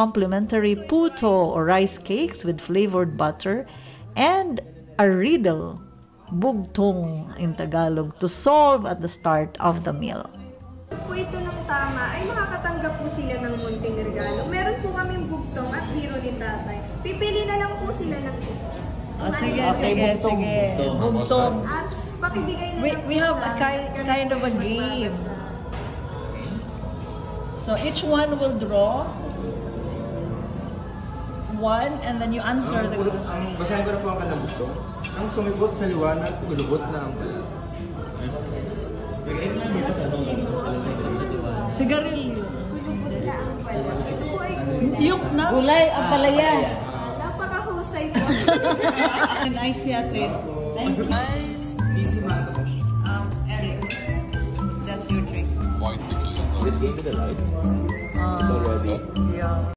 complimentary puto or rice cakes with flavored butter, and a riddle, bugtong in Tagalog, to solve at the start of the meal. Kung po ito ng tama, ay makakatanggap po sila ng munting regalo. Meron po kaming bugtong at biro ni tatay. Pipili na lang po sila ng isa. Sige. Bugtong. At pakibigay na lang We have a kind of a game. So each one will draw one and then you answer the question. Basahin ko na po ang kanilang bugtong. Ang sumibot sa liwanag, ulubot na ang pala. Sigarilyo. Ulubot na ang pala. Ito po ay gulay. Yung gulay, ang palaya. Napakahusay po. And ice tea ate. Thank you. Eric, that's your tricks. Is it into the light? It's already. Yeah.